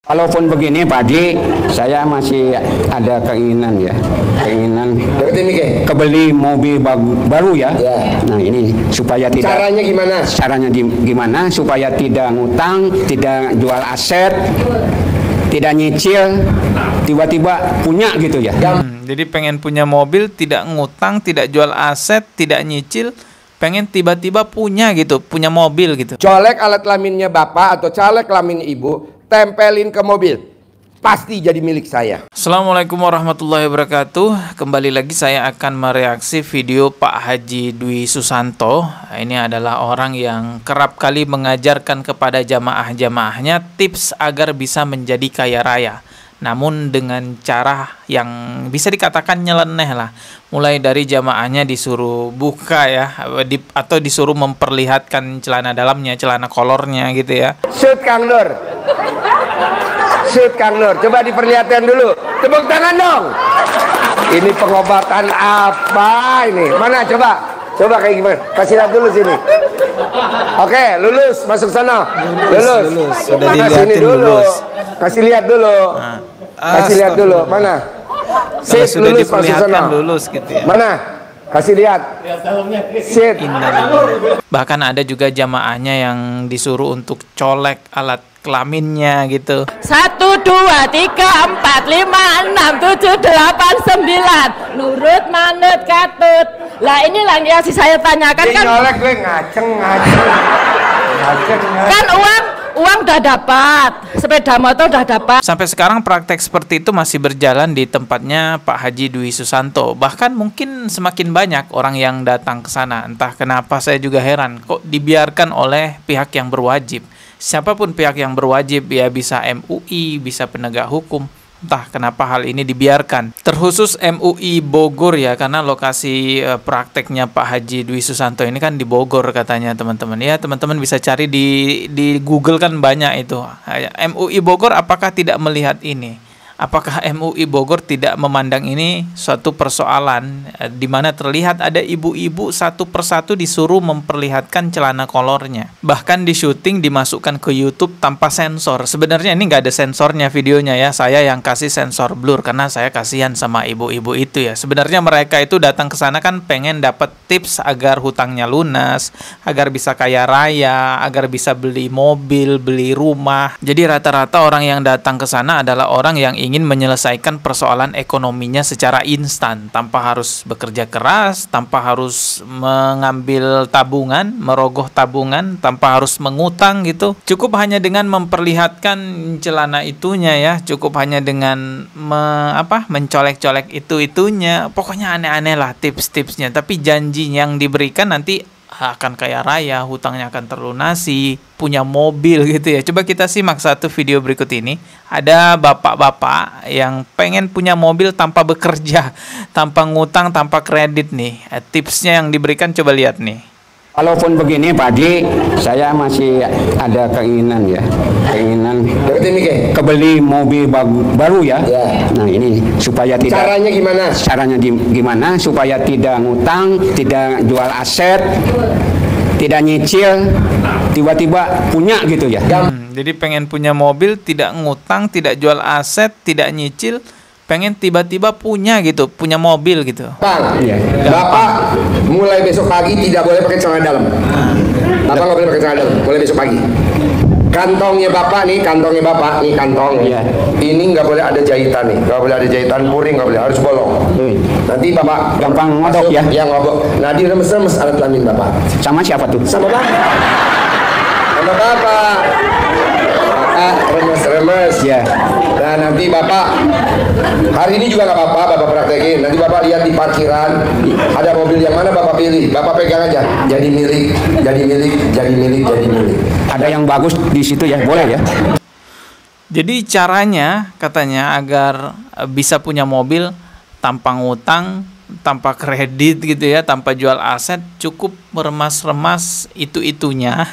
Walaupun begini Pak Haji, saya masih ada keinginan kebeli mobil baru ya. Nah ini supaya tidak. Caranya gimana supaya tidak ngutang, tidak jual aset, tidak nyicil, tiba-tiba punya gitu ya. Jadi pengen punya mobil, tidak ngutang, tidak jual aset, tidak nyicil, pengen tiba-tiba punya gitu, punya mobil gitu. Colek alat kelaminnya bapak atau colek kelamin ibu, tempelin ke mobil, pasti jadi milik saya. Assalamualaikum warahmatullahi wabarakatuh. Kembali lagi saya akan mereaksi video Pak Haji Dwi Susanto. Ini adalah orang yang kerap kali mengajarkan kepada jamaah-jamaahnya tips agar bisa menjadi kaya raya, namun dengan cara yang bisa dikatakan nyeleneh lah. Mulai dari jamaahnya disuruh buka ya, atau disuruh memperlihatkan celana dalamnya, celana kolornya gitu ya. Shoot Kang Nur, shoot Kang Nur, coba diperlihatkan dulu. Tepuk tangan dong. Ini pengobatan apa ini? Mana coba kayak gimana? Kasih lihat dulu sini. Oke, lulus, masuk sana. Lulus. Sudah dulu. dilihatin lulus. Kasih lihat dulu. Kasih lihat dulu. Mana? Sit, sudah lulus, masuk sana. Lulus gitu ya. Mana? Kasih lihat. Sit. Bahkan ada juga jamaahnya yang disuruh untuk colek alat kelaminnya gitu. 1, 2, 3, 4, 5, 6, 7, 8, 9. Nurut, manut, katut. Lah inilah yang saya tanyakan kan. Nyolek gue ngaceng. Kan uang udah dapat, sepeda motor udah dapat. Sampai sekarang praktek seperti itu masih berjalan di tempatnya Pak Haji Dwi Susanto. Bahkan mungkin semakin banyak orang yang datang ke sana. Entah kenapa saya juga heran kok dibiarkan oleh pihak yang berwajib. Siapapun pihak yang berwajib, ya bisa MUI, bisa penegak hukum. Entah kenapa hal ini dibiarkan. Terkhusus MUI Bogor ya, karena lokasi prakteknya Pak Haji Dwi Susanto ini kan di Bogor katanya teman-teman. Ya teman-teman bisa cari di Google kan banyak itu. MUI Bogor apakah tidak melihat ini? Apakah MUI Bogor tidak memandang ini suatu persoalan di mana terlihat ada ibu-ibu satu persatu disuruh memperlihatkan celana kolornya. Bahkan di syuting dimasukkan ke YouTube tanpa sensor. Sebenarnya ini nggak ada sensornya videonya ya. Saya yang kasih sensor blur karena saya kasihan sama ibu-ibu itu ya. Sebenarnya mereka itu datang ke sana kan pengen dapat tips agar hutangnya lunas, agar bisa kaya raya, agar bisa beli mobil, beli rumah. Jadi rata-rata orang yang datang ke sana adalah orang yang ingin menyelesaikan persoalan ekonominya secara instan, tanpa harus bekerja keras, tanpa harus mengambil tabungan, merogoh tabungan, tanpa harus mengutang gitu. Cukup hanya dengan memperlihatkan celana itunya ya, cukup hanya dengan mencolek-colek itu-itunya. Pokoknya aneh-aneh lah tips-tipsnya, tapi janji yang diberikan nanti akan kaya raya, hutangnya akan terlunasi, punya mobil gitu ya. Coba kita simak satu video berikut ini. Ada bapak-bapak yang pengen punya mobil tanpa bekerja, tanpa ngutang, tanpa kredit nih. Tipsnya yang diberikan coba lihat nih. Walaupun begini Pak Haji, saya masih ada keinginan kebeli mobil baru ya. Nah ini supaya tidak. Caranya gimana supaya tidak ngutang, tidak jual aset, tidak nyicil, tiba-tiba punya gitu ya. Jadi pengen punya mobil, tidak ngutang, tidak jual aset, tidak nyicil, pengen tiba-tiba punya gitu, punya mobil gitu. Bang, Bapak mulai besok pagi tidak boleh pakai celana dalam. Bapak nggak boleh pakai celana dalam, mulai besok pagi. Kantongnya Bapak nih, kantong. Ini nggak boleh ada jahitan nih, nggak boleh ada jahitan puring, nggak boleh, harus bolong. Nanti Bapak gampang ngodok ya. Yang ngodok. Nah diremes-remes alat kelamin Bapak. Sama siapa tuh? Sama Bapak. Sama Bapak. Remes-remes ya. Nah nanti Bapak hari ini juga nggak apa-apa Bapak praktekin. Nanti Bapak lihat di parkiran ada mobil yang mana Bapak pilih, Bapak pegang aja. Jadi milik. Ada yang bagus di situ ya, boleh ya. Jadi caranya katanya agar bisa punya mobil tanpa ngutang, tanpa kredit gitu ya, tanpa jual aset, cukup meremas-remas itu-itunya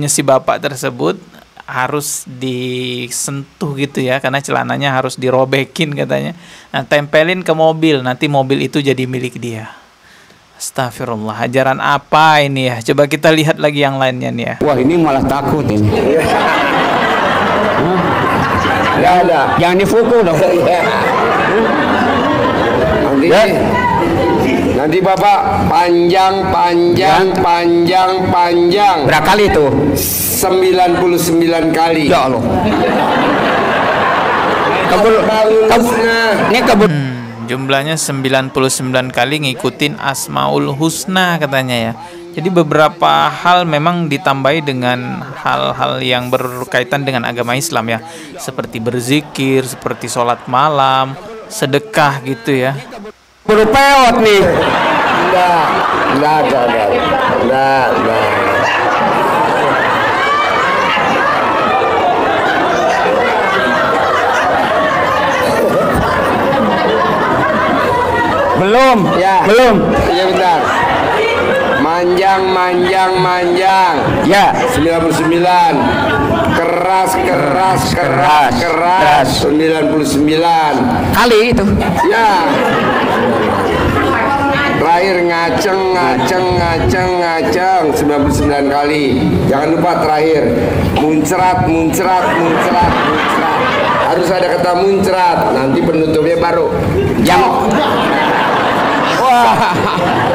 si bapak tersebut harus disentuh gitu ya, karena celananya harus dirobekin katanya. Nah, tempelin ke mobil, nanti mobil itu jadi milik dia. Astagfirullah, ajaran apa ini ya? Coba kita lihat lagi yang lainnya nih ya. Wah ini malah takut ini. Nggak ada. Jangan dipukul dong. Nanti Ya. nanti Bapak panjang. Berapa kali itu? 99 kali. Ya Allah. Ini kebun. Jumlahnya 99 kali ngikutin Asmaul Husna katanya ya. Jadi beberapa hal memang ditambahi dengan hal-hal yang berkaitan dengan agama Islam ya. Seperti berzikir, seperti sholat malam, sedekah gitu ya. Berupeot nih. Enggak. Belum. Ya. Belum. Iya bentar. Manjang. Ya. 99. Keras. 99. Kali itu. Ya. Terakhir ngaceng 99 kali. Jangan lupa terakhir muncrat. Harus ada kata muncrat. Nanti penutupnya baru. Wah.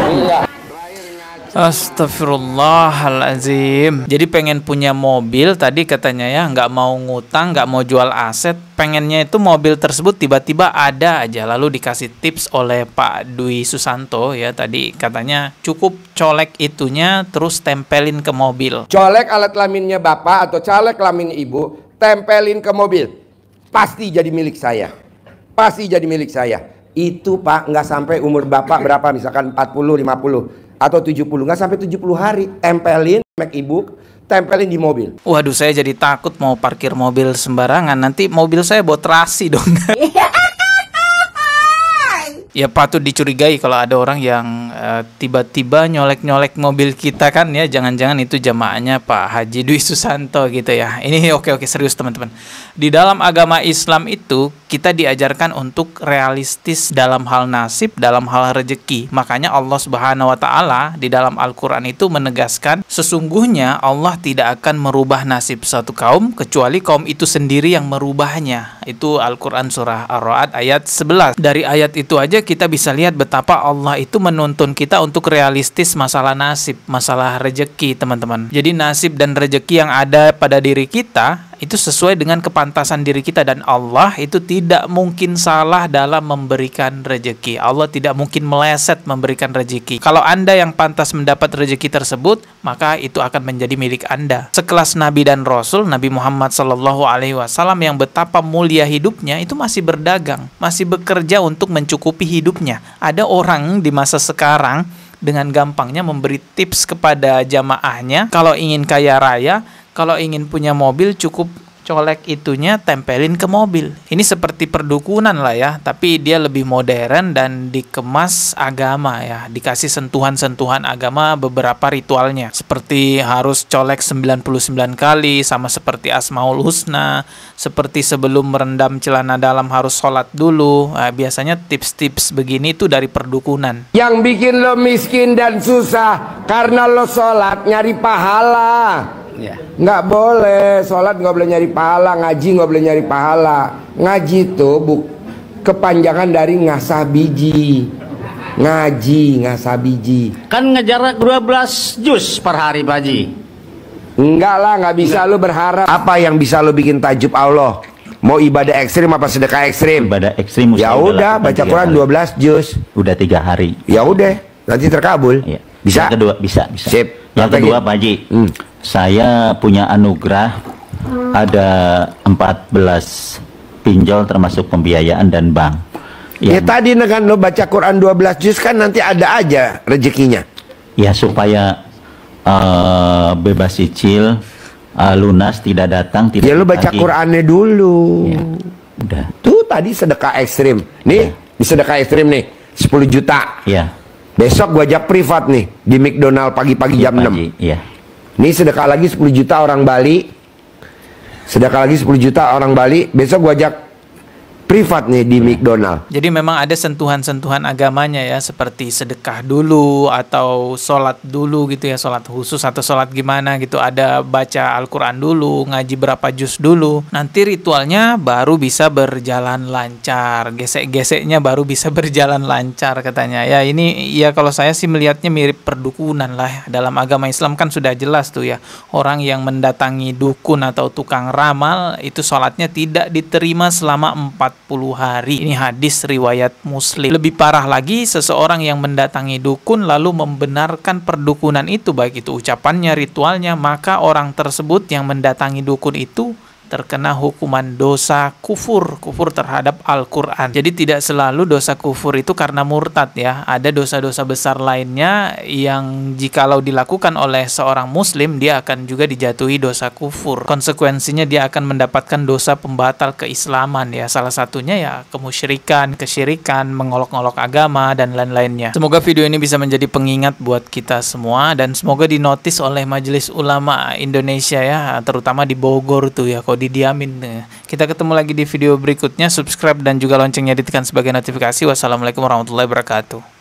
Enggak. Astagfirullahaladzim. Jadi pengen punya mobil tadi katanya ya, nggak mau ngutang, nggak mau jual aset, pengennya itu mobil tersebut tiba-tiba ada aja. Lalu dikasih tips oleh Pak Dwi Susanto ya, tadi katanya cukup colek itunya terus tempelin ke mobil. Colek alat kelaminnya bapak atau colek kelamin ibu, tempelin ke mobil. Pasti jadi milik saya. Itu Pak, nggak sampai umur bapak berapa, misalkan 40, 50 atau 70, nggak sampai 70 hari, tempelin Mac ibu, tempelin di mobil. Waduh, saya jadi takut mau parkir mobil sembarangan, nanti mobil saya bawa terasi dong. Ya patut dicurigai kalau ada orang yang tiba-tiba nyolek-nyolek mobil kita kan ya, jangan-jangan itu jamaahnya Pak Haji Dwi Susanto gitu ya. Ini oke serius teman-teman. Di dalam agama Islam itu kita diajarkan untuk realistis dalam hal nasib, dalam hal rezeki. Makanya Allah Subhanahu wa taala di dalam Al-Qur'an itu menegaskan sesungguhnya Allah tidak akan merubah nasib suatu kaum kecuali kaum itu sendiri yang merubahnya. Itu Al-Qur'an surah Ar-Ra'd ayat 11. Dari ayat itu aja kita bisa lihat betapa Allah itu menuntun kita untuk realistis masalah nasib, masalah rezeki teman-teman. Jadi nasib dan rezeki yang ada pada diri kita itu sesuai dengan kepantasan diri kita, dan Allah itu tidak mungkin salah dalam memberikan rezeki. Allah tidak mungkin meleset memberikan rezeki. Kalau Anda yang pantas mendapat rezeki tersebut, maka itu akan menjadi milik Anda. Sekelas Nabi dan Rasul, Nabi Muhammad SAW yang betapa mulia hidupnya itu masih berdagang, masih bekerja untuk mencukupi hidupnya. Ada orang di masa sekarang dengan gampangnya memberi tips kepada jamaahnya, kalau ingin kaya raya, kalau ingin punya mobil cukup colek itunya tempelin ke mobil. Ini seperti perdukunan lah ya, tapi dia lebih modern dan dikemas agama ya, dikasih sentuhan-sentuhan agama beberapa ritualnya. Seperti harus colek 99 kali, sama seperti Asmaul Husna, seperti sebelum merendam celana dalam harus sholat dulu. Nah, biasanya tips-tips begini itu dari perdukunan. Yang bikin lo miskin dan susah karena lo sholat nyari pahala. Ya. Nggak boleh, sholat nggak boleh nyari pahala, ngaji nggak boleh nyari pahala. Ngaji tuh kepanjangan dari ngasah biji. Ngaji, ngasah biji. Kan ngejar 12 juz per hari Pak Haji. Enggak lah, nggak bisa lo berharap. Apa yang bisa lo bikin tajub Allah? Mau ibadah ekstrim apa sedekah ekstrim? Ibadah ekstrim. Ya udah, baca Quran 12 juz. Udah 3 hari. Ya udah, nanti terkabul. Ya. Bisa? Yang kedua, bisa. Sip. Yang kedua Pak Haji, saya punya anugerah ada 14 pinjol termasuk pembiayaan dan bank. Ya tadi dengan lo baca Quran 12 juz kan nanti ada aja rezekinya. Ya supaya bebas cicil, lunas, tidak datang, tidak. Ya lo baca Qurannya dulu. Ya, udah. Tuh tadi sedekah ekstrim. Nih, di sedekah ekstrim nih 10 juta. Ya. Besok gua ajak privat nih di McDonald pagi-pagi jam 6. Iya. Nih sedekah lagi 10 juta orang Bali. Sedekah lagi 10 juta orang Bali. Besok gua ajak privat nih di McDonald. Jadi memang ada sentuhan-sentuhan agamanya ya, seperti sedekah dulu atau sholat dulu gitu ya, sholat khusus atau sholat gimana gitu. Ada baca Al-Quran dulu, ngaji berapa juz dulu. Nanti ritualnya baru bisa berjalan lancar, gesek-geseknya baru bisa berjalan lancar katanya. Ya ini ya kalau saya sih melihatnya mirip perdukunan lah. Dalam agama Islam kan sudah jelas tuh ya, orang yang mendatangi dukun atau tukang ramal itu sholatnya tidak diterima selama 40 hari. Ini hadis riwayat Muslim. Lebih parah lagi, seseorang yang mendatangi dukun lalu membenarkan perdukunan itu, baik itu ucapannya, ritualnya, maka orang tersebut yang mendatangi dukun itu terkena hukuman dosa kufur terhadap Al-Quran. Jadi tidak selalu dosa kufur itu karena murtad ya. Ada dosa-dosa besar lainnya yang jikalau dilakukan oleh seorang muslim, dia akan juga dijatuhi dosa kufur. Konsekuensinya dia akan mendapatkan dosa pembatal keislaman ya. Salah satunya ya kemusyrikan, kesyirikan, mengolok-olok agama, dan lain-lainnya. Semoga video ini bisa menjadi pengingat buat kita semua, dan semoga dinotis oleh Majelis Ulama Indonesia ya, terutama di Bogor tuh ya, didiamin. Kita ketemu lagi di video berikutnya. Subscribe dan juga loncengnya ditekan sebagai notifikasi. Wassalamualaikum warahmatullahi wabarakatuh.